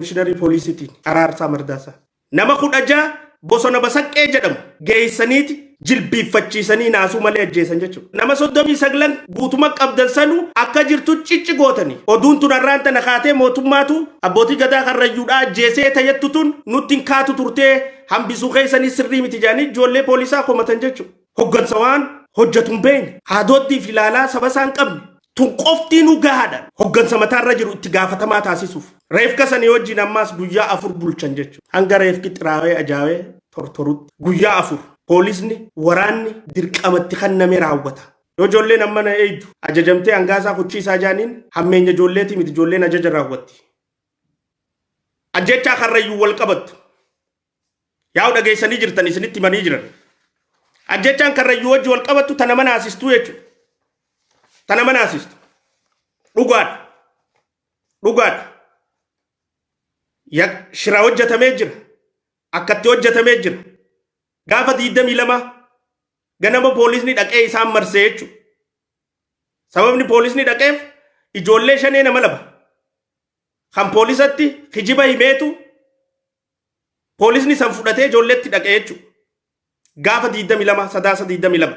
Komishinari poolisiitiin Araarsaa Mardaasaa. Nama 16 bosona Basaqqee jedhamu geessaniiti jilbiiffachiisanii naasuu malee ajjeesan jechuudha. Nama 39 guutuma qabdan sanuu akka jirtu cicci gootanii. Oduun tun har'aan tana kaatee mootummaatu abbootii gadaa karrayyuudhaa ajjeesee tayyattu tun nutti hin kaatu turtee hambisuu keessanii sirrii miti jedhanii ijoollee poolisaa komatan jechuudha. Hoggansa waan hojjetu hin beekne haadhoottiif ilaalaa saba isaan qabne. Tun qoftiin gahaadha. Hoggansa mataarra jiru itti gaafatamaa taasisuuf. Reefka sanii wajjin ammaas guyyaa 4 bulchan jechuudha. Hanga reefki xiraawee ajaa'ee tortorutti guyyaa 4 poolisni waraanni dirqamatti kanname raawwata. Yoo ijoolleen amma na eeydu ajajamtee hangaasaa kuchiisaa jaaniin hammeenya ijoolleetii miti ijoolleen ajaja raawwatti. Ajjechaa karrayyuu wal qabattu. Yaa'u dhageessanii jirtan isinitti himanii jiran. Ajjechaan karrayyuu wajji wal qabattu tana mana asistuu jechuudha. Tana mana asistu. Dhugaadha. Shira hojjetamee jira. Akkatti hojjetamee jira. Gaafa 22 ganama poolisni dhaqee isaan marsee jechuudha. Sababni poolisni dhaqeef ijoollee 5 nama laba. Kan poolisatti kijiba himeetu poolisni san fudhatee ijoolleetti dhaqee jechuudha. Gaafa 22 sadaasa 22.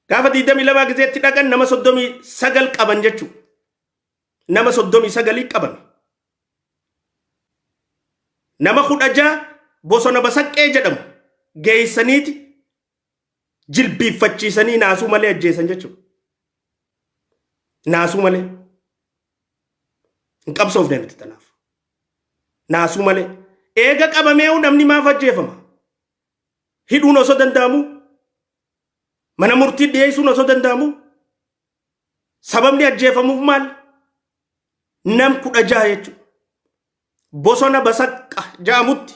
Gaafa 22 gizeetti dhaqan nama 39 qaban jechuudha. Nama 39 qaban. Nama 16 bosona Basaqqee jedhamu geessaniiti jilbiiffachiisanii naasuu malee ajjeesan jechuudha. Naasuu malee. Hin qabsoofne miti tanaaf. Naasuu malee. Eega qabamee namni maaf ajjeefama? Hidhuun osoo danda'amu. Mana murtii dhiyeessuun osoo danda'amu. Sababni ajjeefamuuf maal? Nam 16 jechuudha. Bosona Basaqqa jedhamutti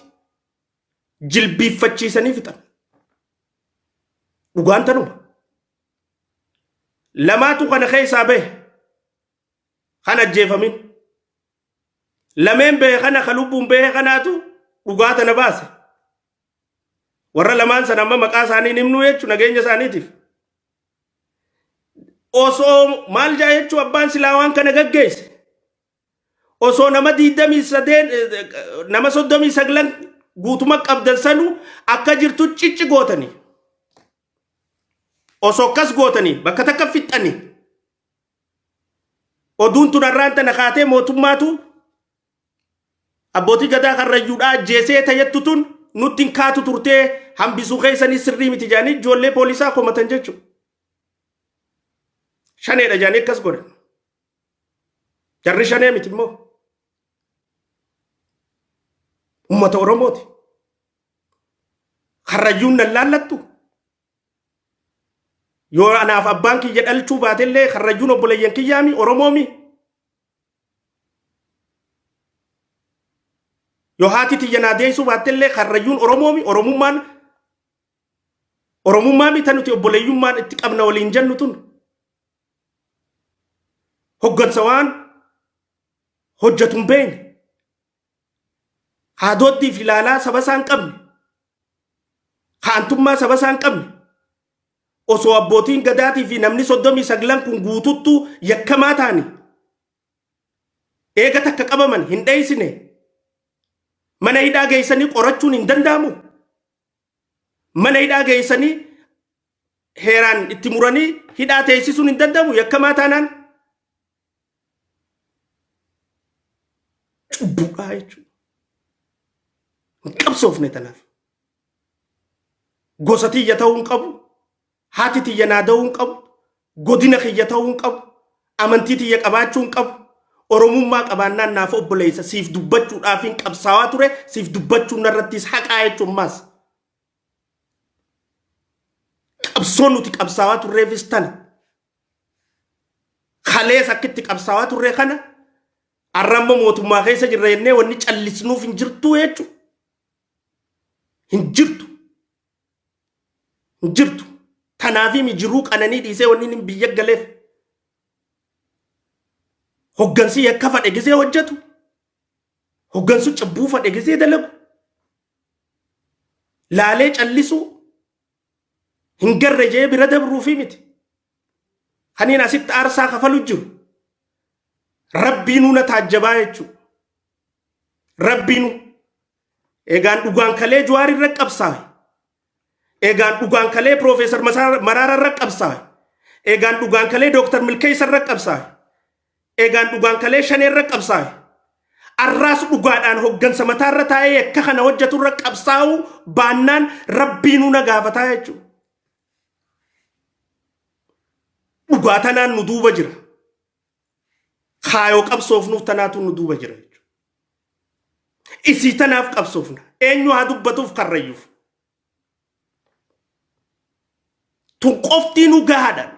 jilbiiffachiisanii fixan. Dhugaan tanuma. Lamaatu kana keessaa bahe. Kan ajjeefamin. Lameen bahe kana kan lubbuun bahe kanaatu dhugaa tana baase. Warra lamaan sana amma maqaa isaanii himnu jechuun nageenya isaaniitiif. Osoo maal jaa jechuun abbaan silaa waan kana gaggeesse. Osoo nama 23 nama 39 guutuma qabdan sanuu akka jirtu cicci gootanii. Osoo akkas gootanii bakka takka fixxanii. Oduun tun har'aan tana kaatee mootummaatu abbootii gadaa karrayyuudhaa ajjeesee tayyattu tun nutti hin kaatu turtee hambisuu keessanii sirrii miti jedhanii ijoollee poolisaa komatan jechuudha. Shaneedha jedhanii akkas godhan. Jarri shanee miti immoo. Uummata Oromooti. Karrayyuun nan laallattu. Yoo anaaf abbaan kiyya dhalchuu baatellee karrayyuun obboleeyyan kiyyaami Oromoomi. Yoo haati tiyya naa deessuu baatellee karrayyuun Oromoomi Oromummaami tan nuti obboleeyyummaan itti qabna waliin jennu tun. Hoggansa waan hojjetu hin beekne. Haadhoottiif ilaalaa saba isaan qabne. Haantummaa saba isaan qabne. Osoo abbootiin gadaatii fi namni 39 kun guututtu yakkamaa ta'ani. Eega takka qabaman hin dheessine. Mana hidhaa geessanii qorachuun hin danda'amu. Mana hidhaa geessanii heeraan itti muranii hidhaa teessisuun hin danda'amu yakkamaa taanaan. Cubbuudhaa jechuudha. Hin qabsoofne tanaaf. Gosa tiyya ta'uu hin qabu. Haati tiyya naa ta'uu hin qabu. Godina kiyya ta'uu hin qabu. Amantii tiyya qabaachuu hin qabu. Oromummaa qabaannaan naaf obboleessa siif dubbachuudhaaf hin qabsaawaa ture siif dubbachuun narrattis haqaa jechuun maas. Qabsoon nuti qabsaawaa turreefis tana. Kalees akkitti qabsaawaa turre kana arramma mootummaa keessa jirra jennee wanni callisnuuf hin jirtu jechuudha. Hin jirtu. Hin jirtu. Tanaafi mijiruu qananii dhiisee wanni hin biyya galeef. Hoggansi yakka fadhe gisee hojjetu. Hoggansu cubbuu fadhe gisee dalagu. Laalee callisuu. Hin garre jee bira dabruufi miti. Kaniin asitti aarsaa kafalu jiru. Rabbiinuu na taajjabaa jechuudha. Rabbiinuu eegaan dhugaan kalee Jawaar irra qabsaa'e. Eegaan dhugaan kalee Profeesar Mararaa irra qabsaa'e. Eegaan dhugaan kalee Dooktar Milkeessa irra qabsaa'e. Eegaan dhugaan kalee Shanee irra qabsaa'e. Arraas dhugaadhaan hoggansa mataa irra taa'ee akka kana hojjetu irra qabsaa'u baannaan Rabbiinuu na gaafataa jechuudha. Dhugaa tanaan nu duuba jira. Kaayoo qabsoofnuuf tanaatu nu duuba jira jechuudha. Isii tanaaf qabsoofna. Eenyu haa dubbatuuf karrayyuuf. Tun qoftii nu gahaadhaan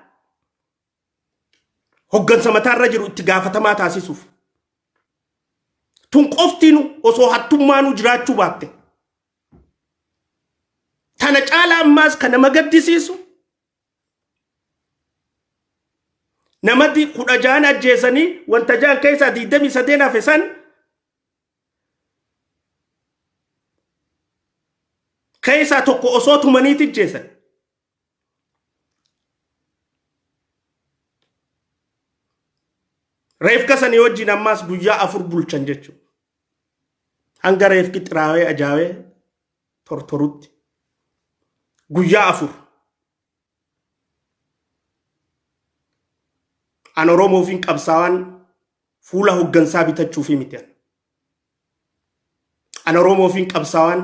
hoggansa mataa irra jiru itti gaafatamaa taasisuuf. Tun qoftii nu osoo hattummaa nu jiraachuu baatte. Tana caalaa ammaas kan nama gaddisiisu namatti 16 ajjeesanii wanta jaan keessaa 23 hafe san keessaa tokko osoo tumaniiti ajjeesan. Reefka sanii wajjin ammaas guyyaa 4 bulchan jechuudha. Hanga reefki xiraawee ajaawee tortorutti guyyaa 4. An Oromoofiin qabsaawaan fuula hoggansaa bitachuufi miti. An Oromoofiin qabsaawaan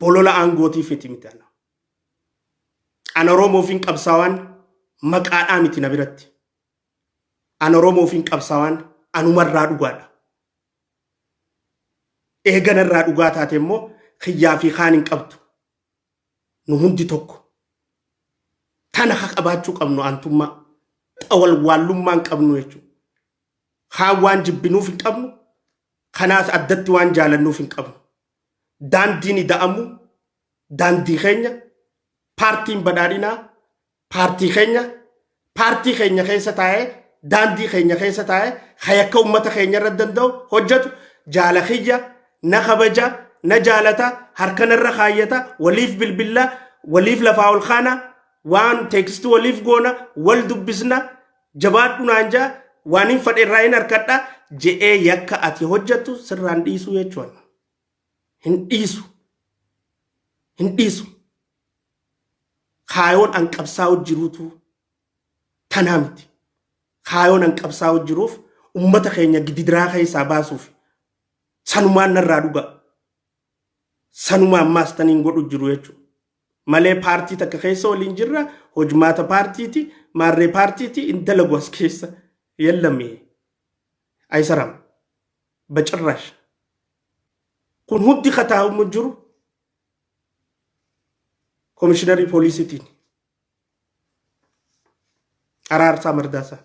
bolola aangootiif miti. An Oromoofiin qabsaawaan maqaadhaa miti na biratti. An Oromoofiin qabsaawaan anumarraa dhugaadha. Eeganarraa dhugaa taate immoo xiyyaa fi kaan hin qabdu. Nu hundi tokko. Tana haa qabaachuu qabnu antummaa. Awal wallummaan qabnu jechuudha. Haan waan jibbinuuf hin qabnu. Kanaas addatti waan jaalannuuf hin qabnu. Daandiin ida'amu daandii keenya paartiin badhaadhinaa paartii keenya keessa taa'ee daandii keenya keessa taa'ee hayakka ummata keenya irra danda'u hojjetu jaala kiyya na kabaja na jaalata harkanarra kaayyata waliif bilbilla waliif lafaa ol kaana waan teekstii waliif goona wal dubbisna jabaadhu naanja waan hin fadheerraa hin harkadha je'ee yakka ati hojjetu sirraan dhiisuu jechuudha. Hin dhiisu. Kaayoon an qabsaa'u jiruutu tanaa miti. Kaayoon an qabsaa'u jiruuf ummata keenya gidiraa keessaa baasuuf sanumaan narraa dhuga. Sanumaan ammaas taniin godhu jiru jechuudha. Malee paartii takka keessa waliin jirra hojmaata paartiiti maarree paartiiti indalagu as keessa yallamee aysaram bacirrash kun hundi kataa'u jiru komishinari poolisiitiin Araarsaa Mardaasaa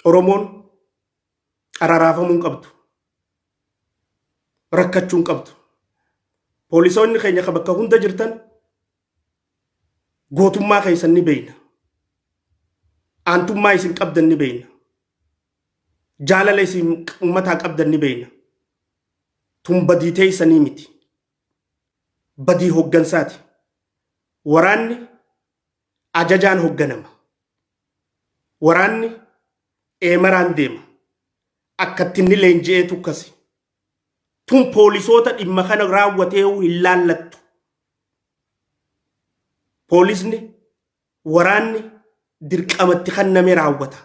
Oromoon araraafamuun qabdu rakkachuun qabdu. Poolisoonni keenya bakka hunda jirtan gootummaa keessan ni beeyna. Aantummaa isin qabdan ni beeyna. Jaalala isin ummataa qabdan ni beeyna. Tun badii teessanii miti. Badii hoggansaati. Waraanni ajajaan hogganama. Waraanni eemaraan deema. Akkatti inni leenji'ee tukkasi. Tun poolisoota dhimma kana raawwatee hin laallattu. Poolisni waraanni dirqamatti kanname raawwata.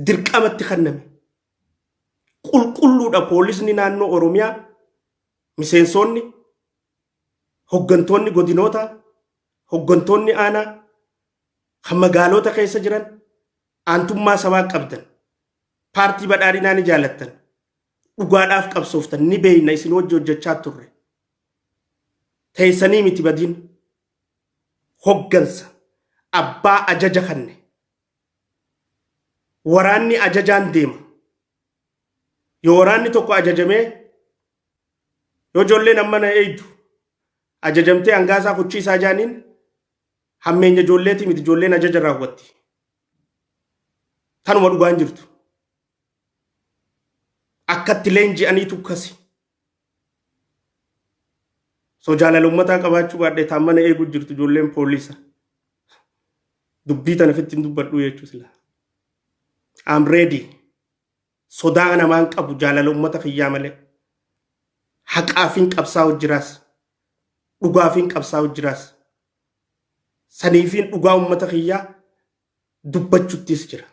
Dirqamatti kanname. Qulqulluudha poolisni naannoo Oromiyaa miseensonni hoggantoonni godinoota hoggantoonni aanaa kan magaalota keessa jiran aantummaa sabaa qabdan paartii badhaadhinaa ni jaalattan. Dhugaadhaaf qabsooftan ni beeyna isin wajji hojjechaa turre. Teessanii miti badiin hoggansa abbaa ajaja kanne. Waraanni ajajaan deema. Yoo waraanni tokko ajajamee yoo ijoolleen ammana eeydu ajajamtee hangaasaa kuchiisaa jaaniin hammeenya ijoolleeti miti ijoolleen ajaja raawwatti. Tanuma dhugaan jirtu. Akkatti leenji'anii tukkasi. So jaalala ummataa qabaachuu baadhee taammana eeguu jirtu ijoolleen poolisa. dubbii tana fittiin dubbadhu jechuu sila. I'm ready. Sodaa namaan qabu jaalala ummata kiyyaa malee. Haqaafiin qabsaa'u jiraas. Dhugaafiin qabsaa'u jiraas. Saniifiin dhugaa ummata kiyyaa dubbachuuttis jira.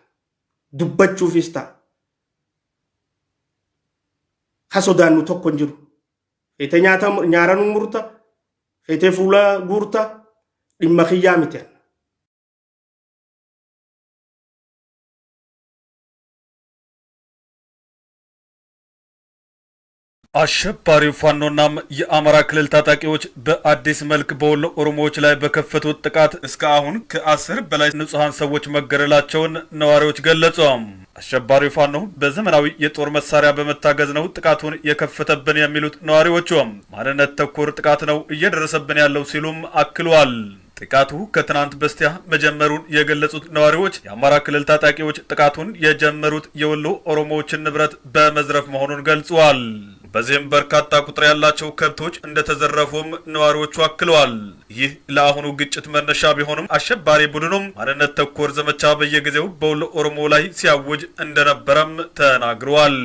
Dubbachuufis ta'a. Ha sodaannu tokko hin jiru. Feetee nyaara nu murta. Feetee fuula guurta. Dhimma kiyyaa miti. አሸባሪው ፋኖናም የአማራ ክልል ታጣቂዎች በአዲስ መልክ በወሎ ኦሮሞዎች ላይ በከፈቱት ጥቃት እስከ አሁን ከ10 በላይ ንጹሃን ሰዎች መገደላቸውን ነዋሪዎች ገለጹ። አሸባሪው ፋኖ በዘመናዊ የጦር መሳሪያ በመታገዝ ነው ጥቃቱን የከፈተብን የሚሉት ነዋሪዎቹ ማንነት ተኮር ጥቃት ነው እየደረሰብን ያለው ሲሉም አክለዋል። ጥቃቱ ከትናንት በስቲያ መጀመሩን የገለጹት ነዋሪዎች የአማራ ክልል ታጣቂዎች ጥቃቱን የጀመሩት የወሎ ኦሮሞዎችን ንብረት በመዝረፍ መሆኑን ገልጸዋል። በዚህም በርካታ ቁጥር ያላቸው ከብቶች እንደተዘረፉም ነዋሪዎቹ አክለዋል። ይህ ለአሁኑ ግጭት መነሻ ቢሆንም አሸባሪ ቡድኑም ማንነት ተኮር ዘመቻ በየጊዜው በወሎ ኦሮሞ ላይ ሲያውጅ እንደነበረም ተናግረዋል።